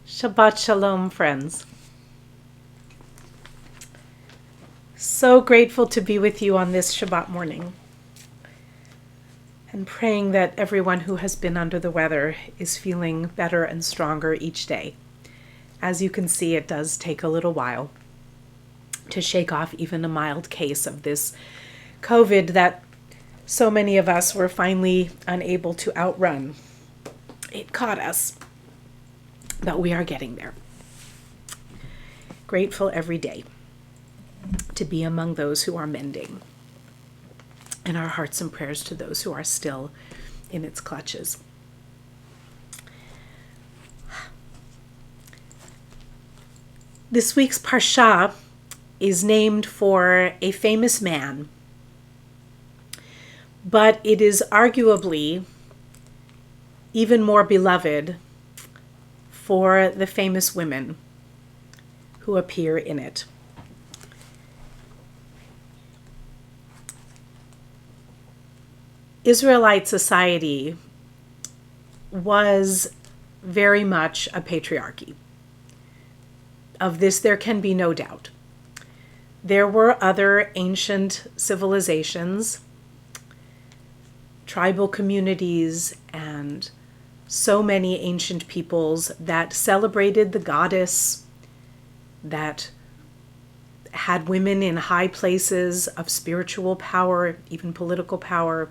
Shabbat Shalom, friends. So grateful to be with you on this Shabbat morning and praying that everyone who has been under the weather is feeling better and stronger each day. As you can see, it does take a little while to shake off even a mild case of this COVID that so many of us were finally unable to outrun. It caught us, but we are getting there. Grateful every day to be among those who are mending, and our hearts and prayers to those who are still in its clutches. This week's Parsha is named for a famous man, but it is arguably even more beloved for the famous women who appear in it. Israelite society was very much a patriarchy. Of this, there can be no doubt. There were other ancient civilizations, tribal communities, and so many ancient peoples that celebrated the goddess, that had women in high places of spiritual power, even political power.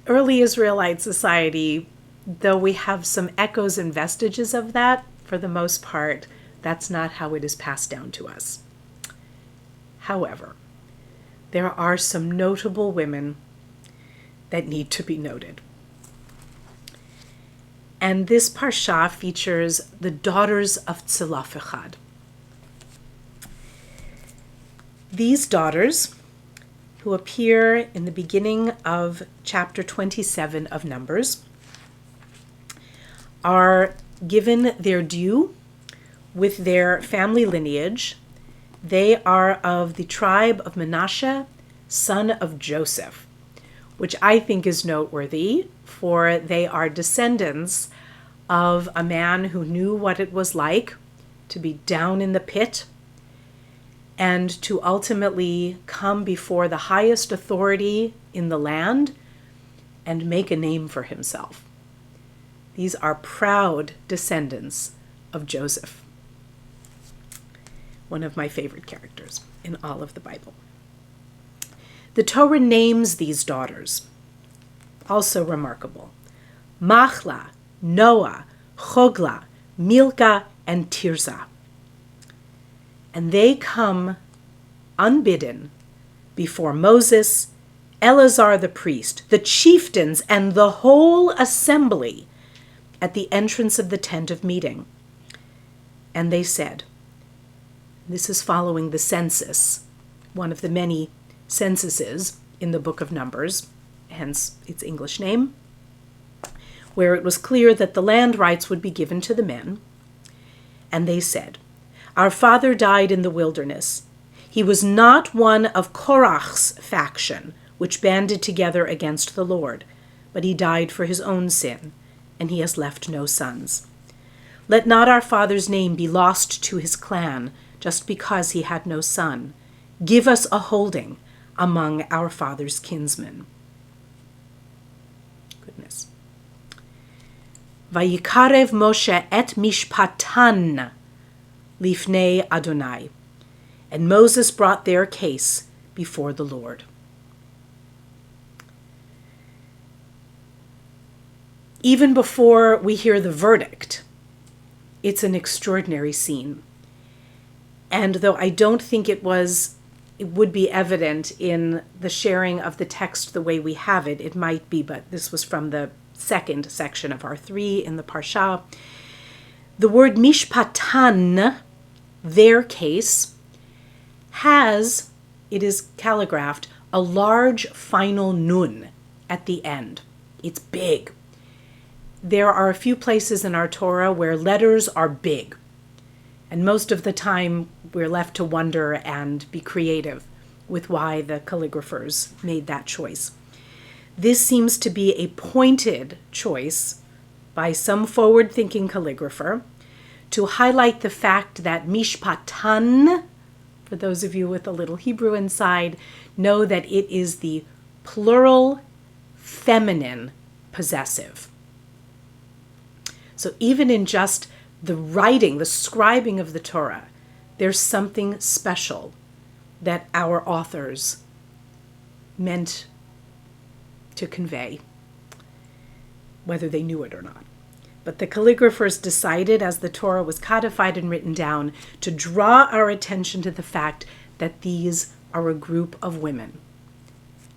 Early Israelite society, though we have some echoes and vestiges of that, for the most part, that's not how it is passed down to us. However, there are some notable women that need to be noted. And this parsha features the daughters of Tzilafechad. These daughters, who appear in the beginning of chapter 27 of Numbers, are given their due with their family lineage. They are of the tribe of Manasseh, son of Joseph, which I think is noteworthy, for they are descendants of a man who knew what it was like to be down in the pit and to ultimately come before the highest authority in the land and make a name for himself. These are proud descendants of Joseph, one of my favorite characters in all of the Bible. The Torah names these daughters, also remarkable: Machla, Noah, Chogla, Milcah, and Tirzah. And they come unbidden before Moses, Eleazar the priest, the chieftains, and the whole assembly at the entrance of the tent of meeting. And they said, this is following the census, one of the many censuses in the book of Numbers, hence its English name, where it was clear that the land rights would be given to the men. And they said, our father died in the wilderness. He was not one of Korach's faction, which banded together against the Lord, but he died for his own sin, and he has left no sons. Let not our father's name be lost to his clan, just because he had no son. Give us a holding among our father's kinsmen. Goodness. Vayikarev Moshe et mishpatan lifnei Adonai. And Moses brought their case before the Lord. Even before we hear the verdict, it's an extraordinary scene. And though I don't think it would be evident in the sharing of the text the way we have it, it might be, but this was from the second section of our 3 in the Parsha. The word mishpatan, their case, it is calligraphed, a large final nun at the end. It's big. There are a few places in our Torah where letters are big, and most of the time we're left to wonder and be creative with why the calligraphers made that choice. This seems to be a pointed choice by some forward-thinking calligrapher to highlight the fact that mishpatan, for those of you with a little Hebrew inside, know that it is the plural feminine possessive. So even in just the writing, the scribing of the Torah, there's something special that our authors meant to convey, whether they knew it or not. But the calligraphers decided, as the Torah was codified and written down, to draw our attention to the fact that these are a group of women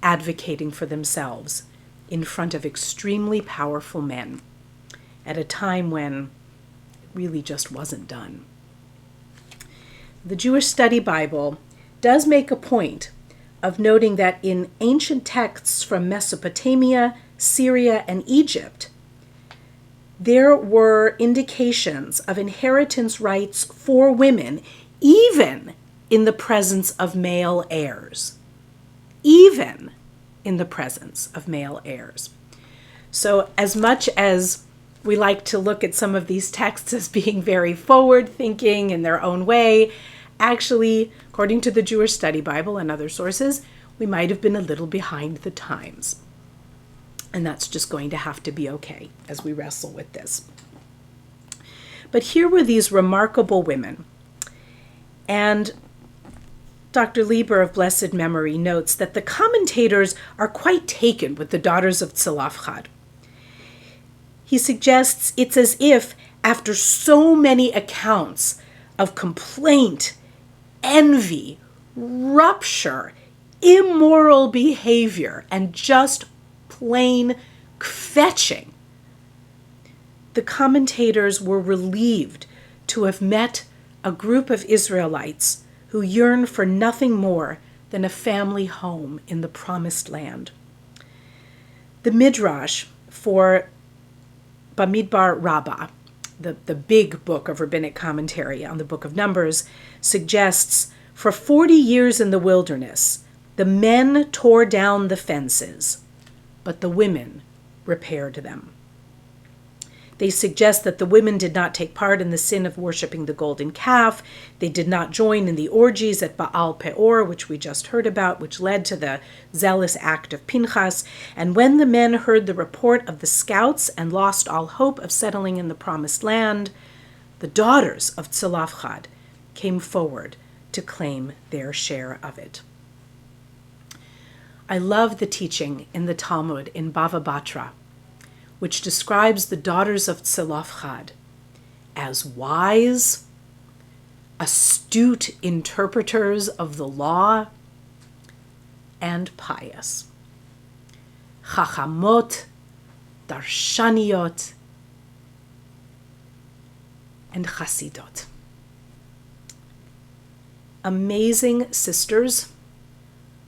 advocating for themselves in front of extremely powerful men at a time when it really just wasn't done. The Jewish Study Bible does make a point of noting that in ancient texts from Mesopotamia, Syria, and Egypt, there were indications of inheritance rights for women, even in the presence of male heirs. Even in the presence of male heirs. So as much as we like to look at some of these texts as being very forward-thinking in their own way, actually, according to the Jewish Study Bible and other sources, we might have been a little behind the times. And that's just going to have to be okay as we wrestle with this. But here were these remarkable women. And Dr. Lieber of blessed memory notes that the commentators are quite taken with the daughters of Tzalafchad. He suggests it's as if, after so many accounts of complaint, envy, rupture, immoral behavior, and just plain kvetching, the commentators were relieved to have met a group of Israelites who yearn for nothing more than a family home in the promised land. The Midrash for Bamidbar Rabbah, the big book of rabbinic commentary on the book of Numbers, suggests for 40 years in the wilderness, the men tore down the fences, but the women repaired them. They suggest that the women did not take part in the sin of worshiping the golden calf. They did not join in the orgies at Baal Peor, which we just heard about, which led to the zealous act of Pinchas. And when the men heard the report of the scouts and lost all hope of settling in the promised land, the daughters of Tzalafchad came forward to claim their share of it. I love the teaching in the Talmud in Bava Batra, which describes the daughters of Tzalafchad as wise, astute interpreters of the law, and pious. Chachamot, darshaniot, and chasidot. Amazing sisters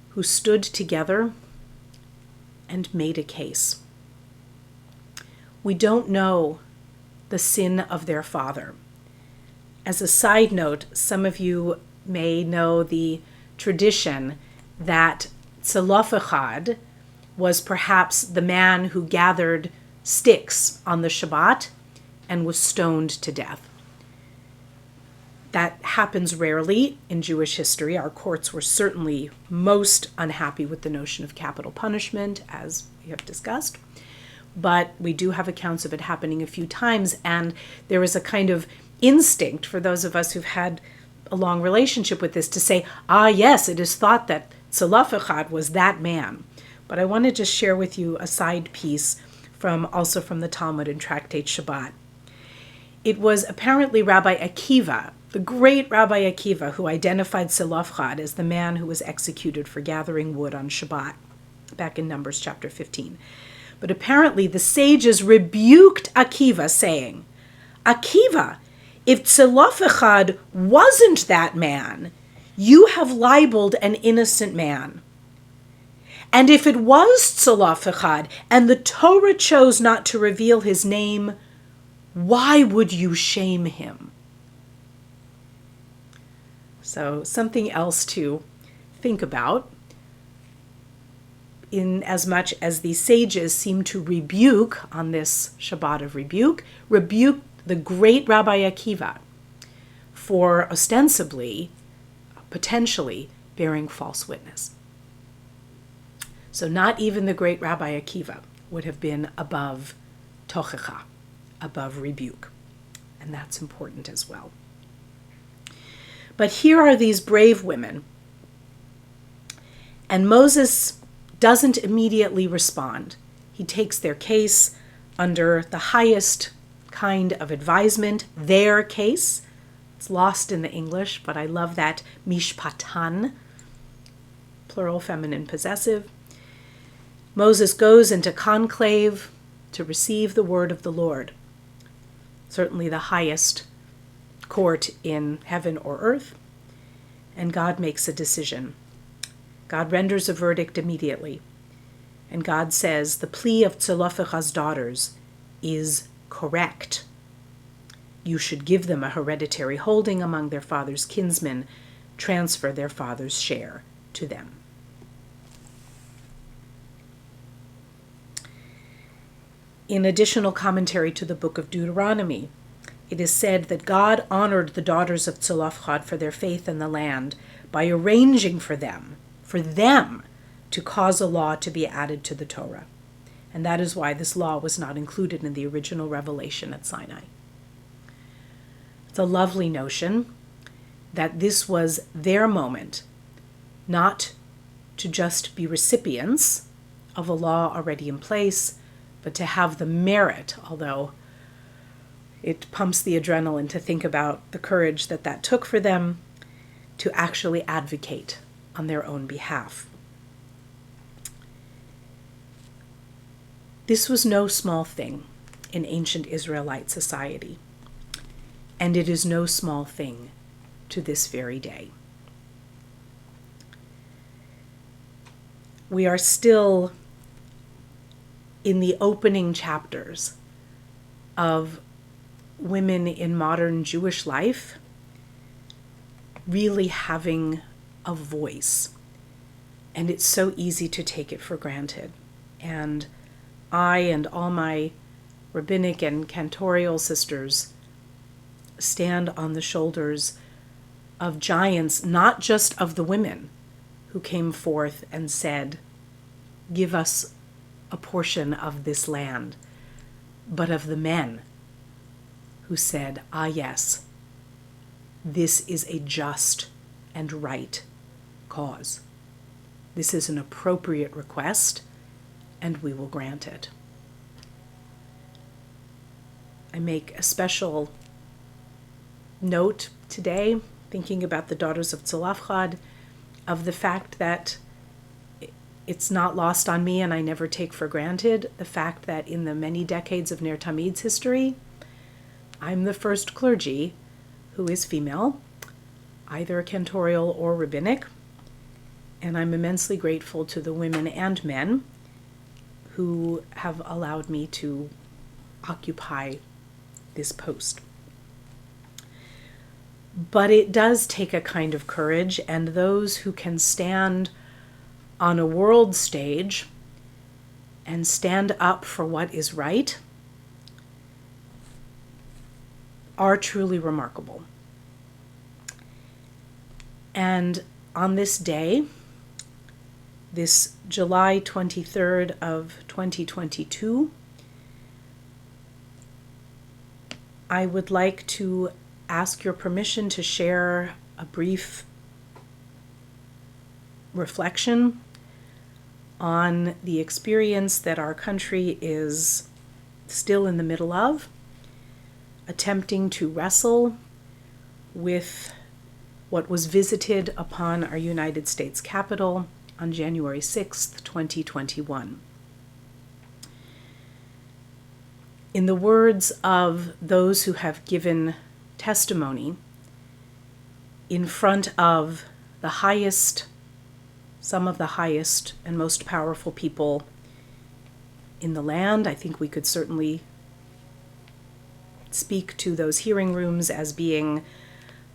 who stood together and made a case. We don't know the sin of their father. As a side note, some of you may know the tradition that Tzalafchad was perhaps the man who gathered sticks on the Shabbat and was stoned to death. That happens rarely in Jewish history. Our courts were certainly most unhappy with the notion of capital punishment, as we have discussed. But we do have accounts of it happening a few times, and there is a kind of instinct for those of us who've had a long relationship with this to say, yes, it is thought that Tzalafchad was that man. But I want to just share with you a side piece also from the Talmud in Tractate Shabbat. It was apparently Rabbi Akiva, the great Rabbi Akiva, who identified Tzalafchad as the man who was executed for gathering wood on Shabbat, back in Numbers chapter 15. But apparently the sages rebuked Akiva, saying, Akiva, if Tzalafchad wasn't that man, you have libeled an innocent man. And if it was Tzalafchad, and the Torah chose not to reveal his name, why would you shame him? So something else to think about in as much as the sages seem to rebuke, on this Shabbat of rebuke the great Rabbi Akiva for ostensibly, potentially, bearing false witness. So not even the great Rabbi Akiva would have been above tochecha, above rebuke. And that's important as well. But here are these brave women, and Moses doesn't immediately respond. He takes their case under the highest kind of advisement, their case. It's lost in the English, but I love that mishpatan, plural feminine possessive. Moses goes into conclave to receive the word of the Lord, certainly the highest court in heaven or earth, and God makes a decision. God renders a verdict immediately, and God says the plea of Zelophehad's daughters is correct. You should give them a hereditary holding among their father's kinsmen, transfer their father's share to them. In additional commentary to the book of Deuteronomy, it is said that God honored the daughters of Zelophehad for their faith in the land by arranging for them to cause a law to be added to the Torah. And that is why this law was not included in the original revelation at Sinai. It's a lovely notion that this was their moment, not to just be recipients of a law already in place, but to have the merit, although it pumps the adrenaline to think about the courage that took for them to actually advocate on their own behalf. This was no small thing in ancient Israelite society, and it is no small thing to this very day. We are still in the opening chapters of women in modern Jewish life really having a voice. And it's so easy to take it for granted. And I and all my rabbinic and cantorial sisters stand on the shoulders of giants, not just of the women who came forth and said, give us a portion of this land, but of the men who said, ah yes, this is a just and right cause. This is an appropriate request, and we will grant it. I make a special note today, thinking about the daughters of Zelophehad, of the fact that it's not lost on me, and I never take for granted the fact that in the many decades of Ner Tamid's history, I'm the first clergy who is female, either cantorial or rabbinic, and I'm immensely grateful to the women and men who have allowed me to occupy this post. But it does take a kind of courage, and those who can stand on a world stage and stand up for what is right are truly remarkable. And on this day, this July 23rd of 2022, I would like to ask your permission to share a brief reflection on the experience that our country is still in the middle of, attempting to wrestle with what was visited upon our United States Capitol on January 6th, 2021. In the words of those who have given testimony in front of the highest, some of the highest and most powerful people in the land, I think we could certainly speak to those hearing rooms as being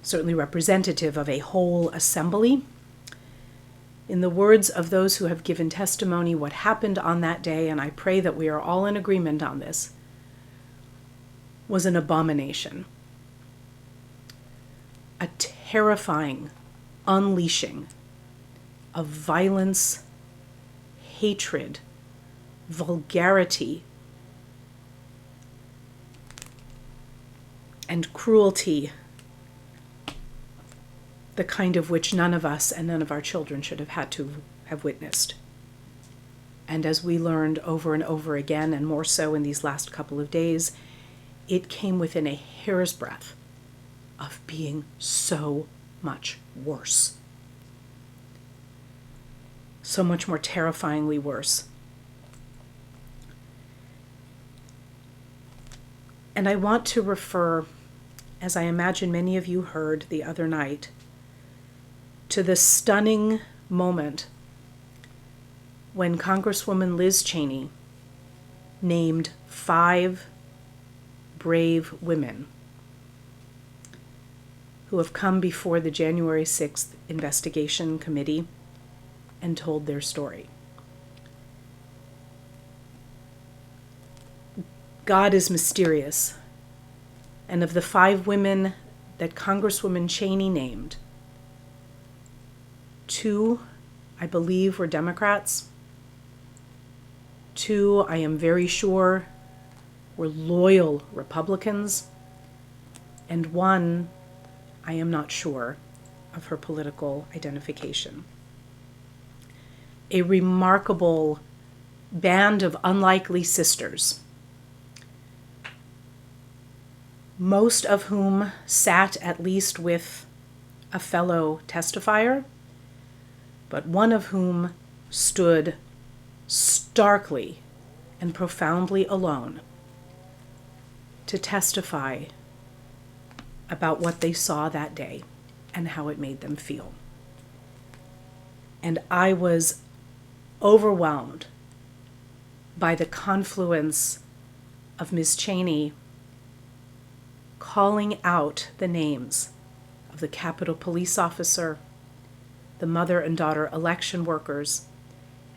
certainly representative of a whole assembly. in the words of those who have given testimony, what happened on that day, and I pray that we are all in agreement on this, was an abomination. A terrifying unleashing of violence, hatred, vulgarity, and cruelty, the kind of which none of us and none of our children should have had to have witnessed. And as we learned over and over again, and more so in these last couple of days, it came within a hair's breadth of being so much worse. So much more terrifyingly worse. And I want to refer, as I imagine many of you heard the other night, to the stunning moment when Congresswoman Liz Cheney named 5 brave women who have come before the January 6th investigation committee and told their story. God is mysterious, and of the 5 women that Congresswoman Cheney named, 2, I believe, were Democrats. 2, I am very sure, were loyal Republicans. And 1, I am not sure of her political identification. A remarkable band of unlikely sisters, most of whom sat at least with a fellow testifier, but one of whom stood starkly and profoundly alone to testify about what they saw that day and how it made them feel. And I was overwhelmed by the confluence of Ms. Cheney calling out the names of the Capitol Police officer, the mother and daughter election workers,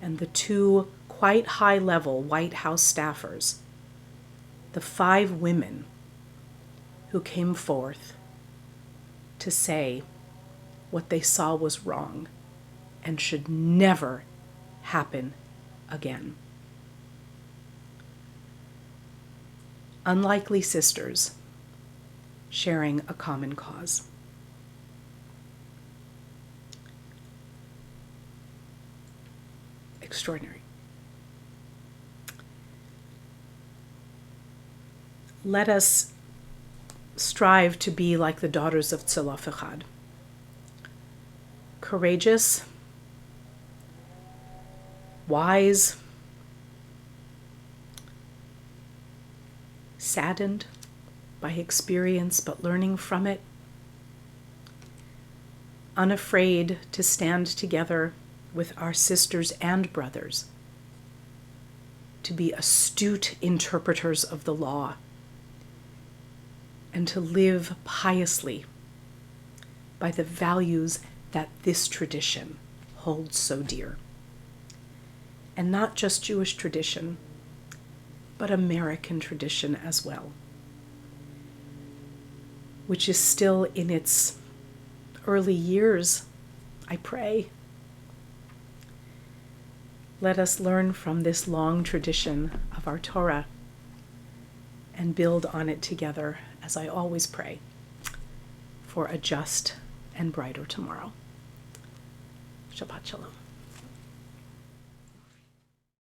and the 2 quite high-level White House staffers, the 5 women who came forth to say what they saw was wrong and should never happen again. Unlikely sisters sharing a common cause. Extraordinary. Let us strive to be like the daughters of Tzalafechad. Courageous, wise, saddened by experience but learning from it, unafraid to stand together with our sisters and brothers, to be astute interpreters of the law, and to live piously by the values that this tradition holds so dear. And not just Jewish tradition, but American tradition as well, which is still in its early years, I pray. Let us learn from this long tradition of our Torah and build on it together, as I always pray, for a just and brighter tomorrow. Shabbat Shalom.